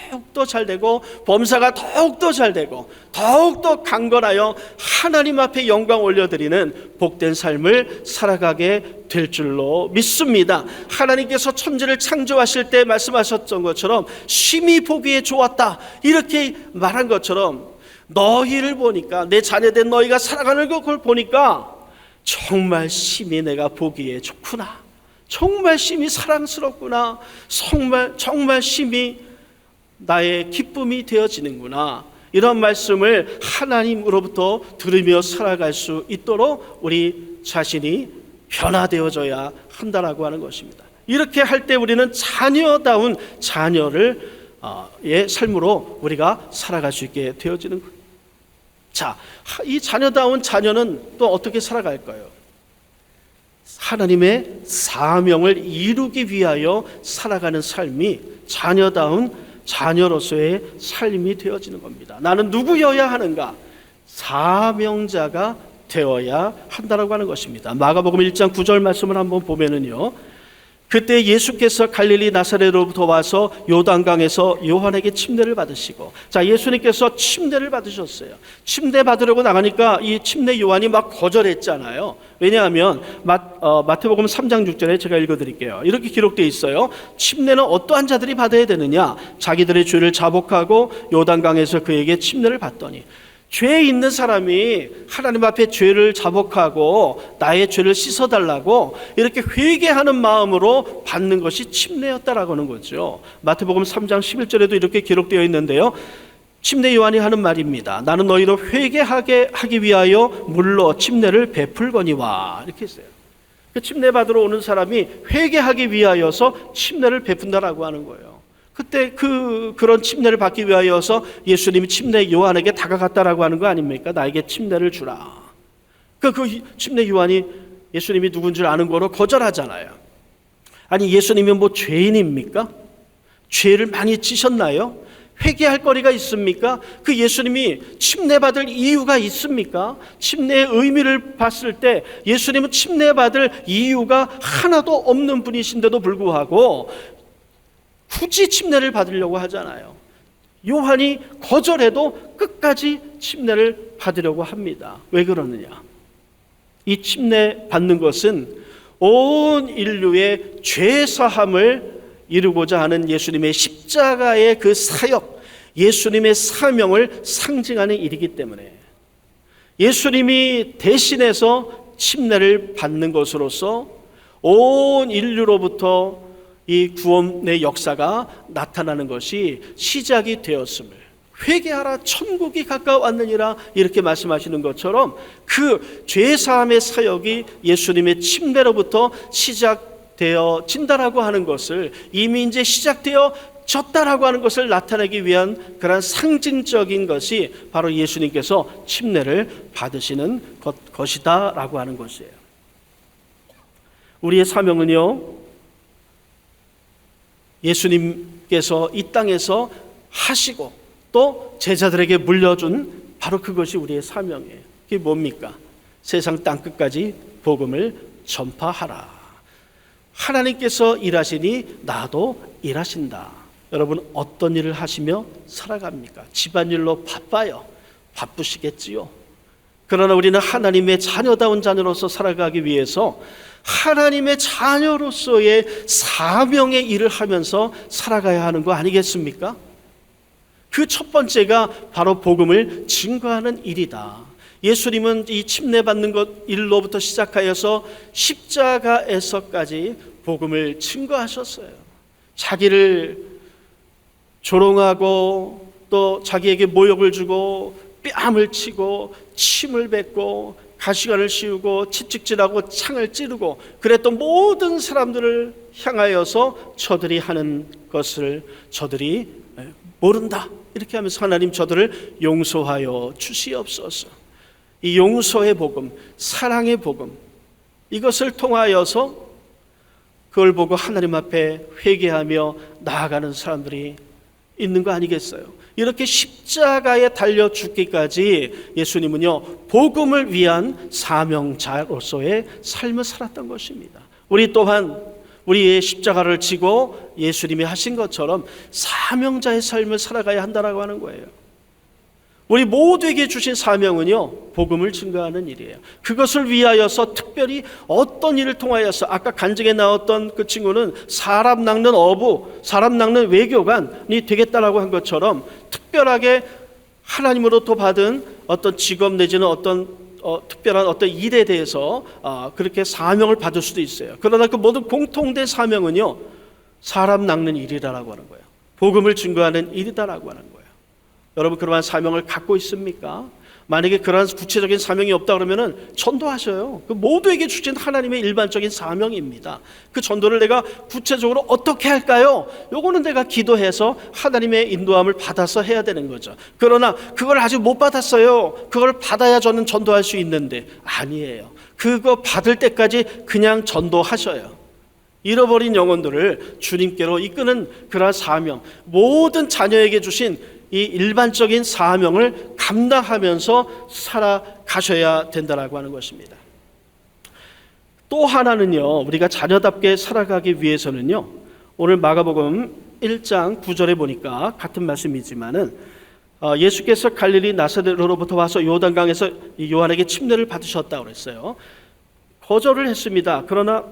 더욱더 잘 되고 범사가 더욱더 잘 되고 더욱더 강건하여 하나님 앞에 영광 올려드리는 복된 삶을 살아가게 될 줄로 믿습니다. 하나님께서 천지를 창조하실 때 말씀하셨던 것처럼 심히 보기에 좋았다 이렇게 말한 것처럼 너희를 보니까, 내 자녀된 너희가 살아가는 걸 보니까 정말 심히 내가 보기에 좋구나, 정말 심히 사랑스럽구나, 정말 심히 나의 기쁨이 되어지는구나, 이런 말씀을 하나님으로부터 들으며 살아갈 수 있도록 우리 자신이 변화되어져야 한다라고 하는 것입니다. 이렇게 할 때 우리는 자녀다운 자녀를 의 삶으로 우리가 살아갈 수 있게 되어지는 거예요. 자, 이 자녀다운 자녀는 또 어떻게 살아갈까요? 하나님의 사명을 이루기 위하여 살아가는 삶이 자녀다운 자녀로서의 삶이 되어지는 겁니다. 나는 누구여야 하는가? 사명자가 되어야 한다라고 하는 것입니다. 마가복음 1장 9절 말씀을 한번 보면은요, 그때 예수께서 갈릴리 나사렛으로부터 와서 요단강에서 요한에게 침례를 받으시고, 자, 예수님께서 침례를 받으셨어요. 침례 받으려고 나가니까 이 침례 요한이 막 거절했잖아요. 왜냐하면 마태복음 3장 6절에 제가 읽어드릴게요. 이렇게 기록되어 있어요. 침례는 어떠한 자들이 받아야 되느냐? 자기들의 죄를 자복하고 요단강에서 그에게 침례를 받더니, 죄 있는 사람이 하나님 앞에 죄를 자복하고 나의 죄를 씻어달라고 이렇게 회개하는 마음으로 받는 것이 침례였다라고 하는 거죠. 마태복음 3장 11절에도 이렇게 기록되어 있는데요, 침례 요한이 하는 말입니다. 나는 너희로 회개하게 하기 위하여 물로 침례를 베풀거니와, 이렇게 했어요. 그 침례 받으러 오는 사람이 회개하기 위하여서 침례를 베푼다라고 하는 거예요. 그때 그런 침례를 받기 위하여서 예수님이 침례 요한에게 다가갔다라고 하는 거 아닙니까? 나에게 침례를 주라. 그 침례 요한이 예수님이 누군 줄 아는 거로 거절하잖아요. 아니, 예수님이 뭐 죄인입니까? 죄를 많이 지셨나요? 회개할 거리가 있습니까? 그 예수님이 침례받을 이유가 있습니까? 침례의 의미를 봤을 때 예수님은 침례받을 이유가 하나도 없는 분이신데도 불구하고 굳이 침례를 받으려고 하잖아요. 요한이 거절해도 끝까지 침례를 받으려고 합니다. 왜 그러느냐? 이 침례 받는 것은 온 인류의 죄 사함을 이루고자 하는 예수님의 십자가의 그 사역, 예수님의 사명을 상징하는 일이기 때문에 예수님이 대신해서 침례를 받는 것으로서 온 인류로부터 이 구원의 역사가 나타나는 것이 시작이 되었음을, 회개하라 천국이 가까워왔느니라 이렇게 말씀하시는 것처럼 그 죄사함의 사역이 예수님의 침례로부터 시작되어진다라고 하는 것을, 이미 이제 시작되어졌다라고 하는 것을 나타내기 위한 그런 상징적인 것이 바로 예수님께서 침례를 받으시는 것이다라고 하는 것이에요. 우리의 사명은요, 예수님께서 이 땅에서 하시고 또 제자들에게 물려준 바로 그것이 우리의 사명이에요. 그게 뭡니까? 세상 땅끝까지 복음을 전파하라. 하나님께서 일하시니 나도 일하신다. 여러분, 어떤 일을 하시며 살아갑니까? 집안일로 바빠요. 바쁘시겠지요. 그러나 우리는 하나님의 자녀다운 자녀로서 살아가기 위해서 하나님의 자녀로서의 사명의 일을 하면서 살아가야 하는 거 아니겠습니까? 그 첫 번째가 바로 복음을 증거하는 일이다. 예수님은 이 침례받는 것 일로부터 시작하여서 십자가에서까지 복음을 증거하셨어요. 자기를 조롱하고 또 자기에게 모욕을 주고 뺨을 치고 침을 뱉고 가시관을 씌우고 채찍질하고 창을 찌르고 그랬던 모든 사람들을 향하여서 저들이 하는 것을 저들이 모른다. 이렇게 하면서 하나님 저들을 용서하여 주시옵소서. 이 용서의 복음, 사랑의 복음, 이것을 통하여서 그걸 보고 하나님 앞에 회개하며 나아가는 사람들이 있는 거 아니겠어요? 이렇게 십자가에 달려 죽기까지 예수님은요, 복음을 위한 사명자로서의 삶을 살았던 것입니다. 우리 또한 우리의 십자가를 지고 예수님이 하신 것처럼 사명자의 삶을 살아가야 한다라고 하는 거예요. 우리 모두에게 주신 사명은요, 복음을 증거하는 일이에요. 그것을 위하여서 특별히 어떤 일을 통하여서, 아까 간증에 나왔던 그 친구는 사람 낚는 어부, 사람 낚는 외교관이 되겠다라고 한 것처럼 특별하게 하나님으로부터 받은 어떤 직업 내지는 특별한 어떤 일에 대해서 그렇게 사명을 받을 수도 있어요. 그러나 그 모든 공통된 사명은요, 사람 낚는 일이라고 하는 거예요. 복음을 증거하는 일이다라고 하는 거예요. 여러분, 그러한 사명을 갖고 있습니까? 만약에 그러한 구체적인 사명이 없다 그러면은 전도하셔요. 그 모두에게 주신 하나님의 일반적인 사명입니다. 그 전도를 내가 구체적으로 어떻게 할까요? 요거는 내가 기도해서 하나님의 인도함을 받아서 해야 되는 거죠. 그러나 그걸 아직 못 받았어요. 그걸 받아야 저는 전도할 수 있는데, 아니에요. 그거 받을 때까지 그냥 전도하셔요. 잃어버린 영혼들을 주님께로 이끄는 그러한 사명, 모든 자녀에게 주신 이 일반적인 사명을 감당하면서 살아가셔야 된다라고 하는 것입니다. 또 하나는요, 우리가 자녀답게 살아가기 위해서는요, 오늘 마가복음 1장 9절에 보니까 같은 말씀이지만은 예수께서 갈릴리 나사렛으로부터 와서 요단강에서 요한에게 침례를 받으셨다고 그랬어요. 거절을 했습니다. 그러나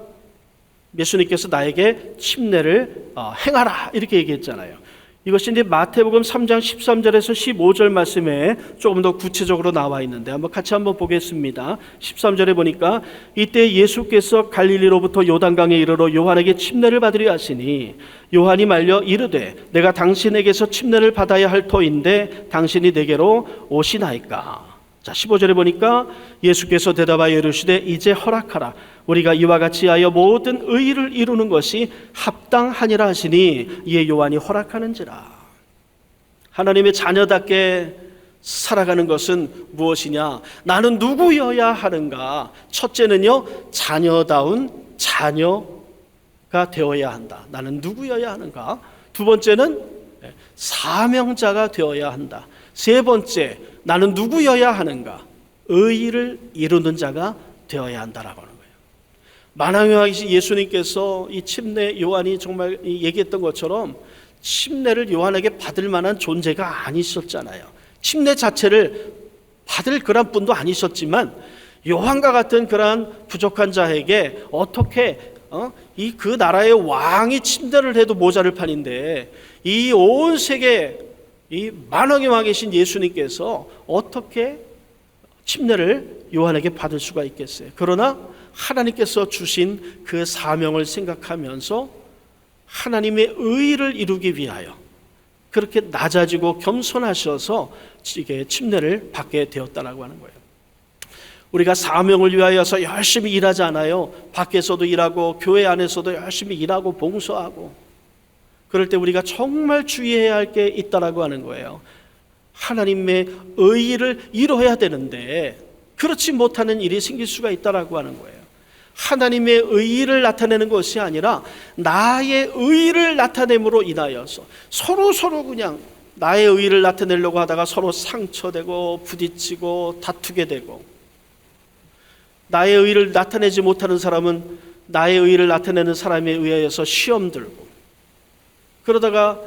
예수님께서 나에게 침례를 행하라 이렇게 얘기했잖아요. 이것이 이제 마태복음 3장 13절에서 15절 말씀에 조금 더 구체적으로 나와 있는데 같이 한번 보겠습니다. 13절에 보니까 이때 예수께서 갈릴리로부터 요단강에 이르러 요한에게 침례를 받으려 하시니 요한이 말려 이르되 내가 당신에게서 침례를 받아야 할 터인데 당신이 내게로 오시나이까. 자, 15절에 보니까 예수께서 대답하여 이르시되 이제 허락하라. 우리가 이와 같이 하여 모든 의를 이루는 것이 합당하니라 하시니 이에 요한이 허락하는지라. 하나님의 자녀답게 살아가는 것은 무엇이냐? 나는 누구여야 하는가? 첫째는요, 자녀다운 자녀가 되어야 한다. 나는 누구여야 하는가? 두 번째는 사명자가 되어야 한다. 세 번째, 나는 누구여야 하는가? 의의를 이루는 자가 되어야 한다라고 하는 거예요. 만왕의 예수님께서 이 침례 요한이 정말 얘기했던 것처럼 침례를 요한에게 받을 만한 존재가 아니셨잖아요. 침례 자체를 받을 그런 분도 아니셨지만 요한과 같은 그런 부족한 자에게 어떻게 그 나라의 왕이 침례를 해도 모자랄 판인데 이 온 세계 이 만왕의 왕이신 예수님께서 어떻게 침례를 요한에게 받을 수가 있겠어요? 그러나 하나님께서 주신 그 사명을 생각하면서 하나님의 의를 이루기 위하여 그렇게 낮아지고 겸손하셔서 이게 침례를 받게 되었다라고 하는 거예요. 우리가 사명을 위하여서 열심히 일하잖아요. 밖에서도 일하고 교회 안에서도 열심히 일하고 봉사하고, 그럴 때 우리가 정말 주의해야 할 게 있다라고 하는 거예요. 하나님의 의를 이루어야 되는데 그렇지 못하는 일이 생길 수가 있다라고 하는 거예요. 하나님의 의를 나타내는 것이 아니라 나의 의를 나타냄으로 인하여서 서로 그냥 나의 의를 나타내려고 하다가 서로 상처되고 부딪히고 다투게 되고, 나의 의를 나타내지 못하는 사람은 나의 의를 나타내는 사람에 의해서 시험 들고, 그러다가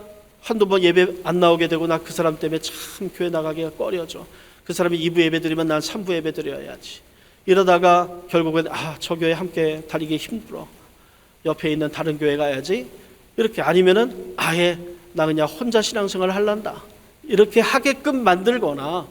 한두 번 예배 안 나오게 되고 나 그 사람 때문에 참 교회 나가기가 꺼려져. 그 사람이 2부 예배 드리면 난 3부 예배 드려야지. 이러다가 결국은 저 교회 함께 다니기 힘들어. 옆에 있는 다른 교회 가야지. 이렇게, 아니면은 아예 나 그냥 혼자 신앙생활을 할란다. 이렇게 하게끔 만들거나,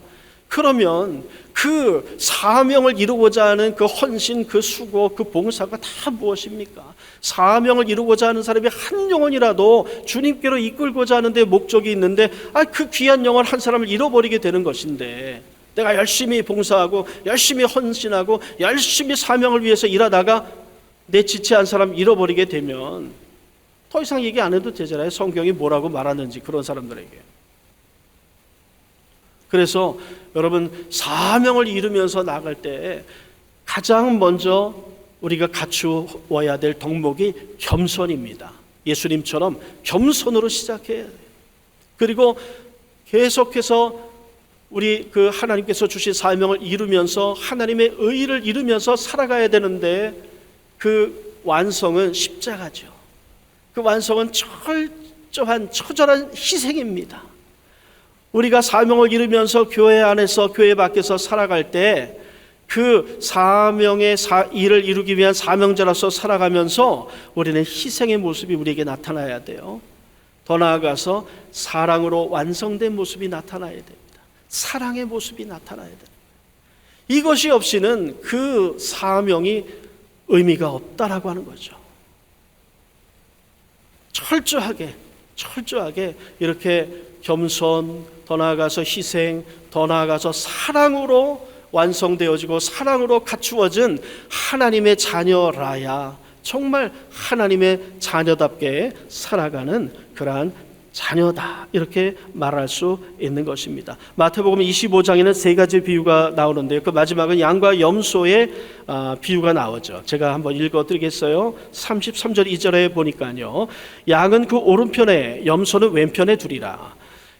그러면 그 사명을 이루고자 하는 그 헌신, 그 수고, 그 봉사가 다 무엇입니까? 사명을 이루고자 하는 사람이 한 영혼이라도 주님께로 이끌고자 하는데 목적이 있는데 그 귀한 영혼 한 사람을 잃어버리게 되는 것인데, 내가 열심히 봉사하고 열심히 헌신하고 열심히 사명을 위해서 일하다가 내 지체한 사람 잃어버리게 되면 더 이상 얘기 안 해도 되잖아요. 성경이 뭐라고 말하는지 그런 사람들에게. 그래서 여러분, 사명을 이루면서 나갈 때 가장 먼저 우리가 갖추어야 될 덕목이 겸손입니다. 예수님처럼 겸손으로 시작해야 돼요. 그리고 계속해서 우리 그 하나님께서 주신 사명을 이루면서 하나님의 의를 이루면서 살아가야 되는데, 그 완성은 십자가죠. 그 완성은 철저한 처절한 희생입니다. 우리가 사명을 이루면서 교회 안에서 교회 밖에서 살아갈 때 그 사명의 일을 이루기 위한 사명자로서 살아가면서 우리는 희생의 모습이 우리에게 나타나야 돼요. 더 나아가서 사랑으로 완성된 모습이 나타나야 됩니다. 사랑의 모습이 나타나야 됩니다. 이것이 없이는 그 사명이 의미가 없다라고 하는 거죠. 철저하게 이렇게 겸손, 더 나아가서 희생, 더 나아가서 사랑으로 완성되어지고 사랑으로 갖추어진 하나님의 자녀라야 정말 하나님의 자녀답게 살아가는 그러한 자녀다, 이렇게 말할 수 있는 것입니다. 마태복음 25장에는 세 가지 비유가 나오는데요, 그 마지막은 양과 염소의 비유가 나오죠. 제가 한번 읽어드리겠어요. 33절 2절에 보니까요, 양은 그 오른편에 염소는 왼편에 두리라.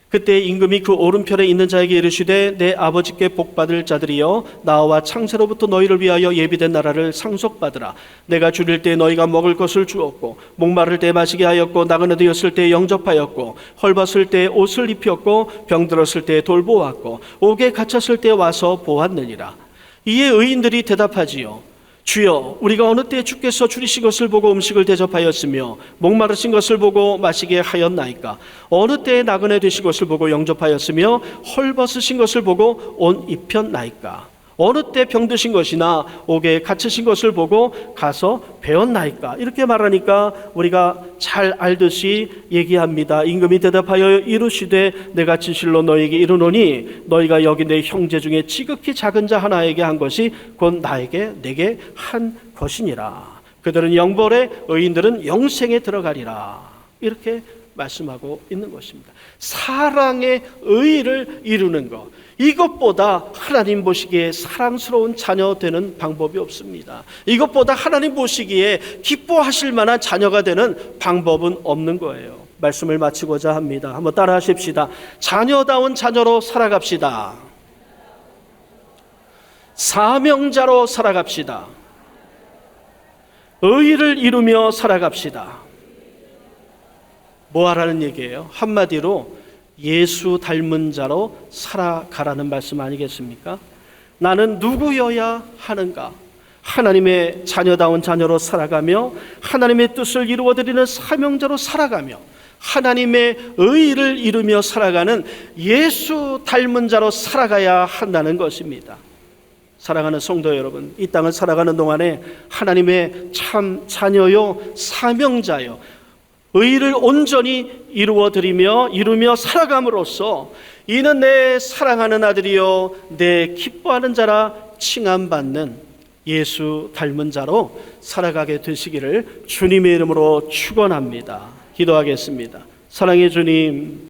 그때 임금이 그 오른편에 있는 자에게 이르시되 내 아버지께 복받을 자들이여, 나와 창세로부터 너희를 위하여 예비된 나라를 상속받으라. 내가 줄일 때 너희가 먹을 것을 주었고, 목마를 때 마시게 하였고, 나그네 되었을 때 영접하였고, 헐벗을 때 옷을 입혔고, 병들었을 때 돌보았고, 옥에 갇혔을 때 와서 보았느니라. 이에 의인들이 대답하지요, 주여, 우리가 어느 때 주께서 줄이신 것을 보고 음식을 대접하였으며 목마르신 것을 보고 마시게 하였나이까? 어느 때에 나그네 되신 것을 보고 영접하였으며 헐벗으신 것을 보고 옷 입혔나이까? 어느 때 병드신 것이나 옥에 갇히신 것을 보고 가서 배웠나이까? 이렇게 말하니까 우리가 잘 알듯이 얘기합니다. 임금이 대답하여 이르시되 내가 진실로 너희에게 이르노니 너희가 여기 내 형제 중에 지극히 작은 자 하나에게 한 것이 곧 내게 한 것이니라. 그들은 영벌에, 의인들은 영생에 들어가리라. 이렇게 말씀하고 있는 것입니다. 사랑의 의의를 이루는 것, 이것보다 하나님 보시기에 사랑스러운 자녀 되는 방법이 없습니다. 이것보다 하나님 보시기에 기뻐하실 만한 자녀가 되는 방법은 없는 거예요. 말씀을 마치고자 합니다. 한번 따라 하십시다. 자녀다운 자녀로 살아갑시다. 사명자로 살아갑시다. 의의를 이루며 살아갑시다. 뭐 하라는 얘기예요? 한마디로 예수 닮은 자로 살아가라는 말씀 아니겠습니까? 나는 누구여야 하는가? 하나님의 자녀다운 자녀로 살아가며 하나님의 뜻을 이루어드리는 사명자로 살아가며 하나님의 의의를 이루며 살아가는 예수 닮은 자로 살아가야 한다는 것입니다. 사랑하는 성도 여러분, 이 땅을 살아가는 동안에 하나님의 참 자녀요, 사명자요, 의를 온전히 이루며 살아감으로써 이는 내 사랑하는 아들이요 내 기뻐하는 자라 칭함받는 예수 닮은 자로 살아가게 되시기를 주님의 이름으로 축원합니다. 기도하겠습니다. 사랑의 주님,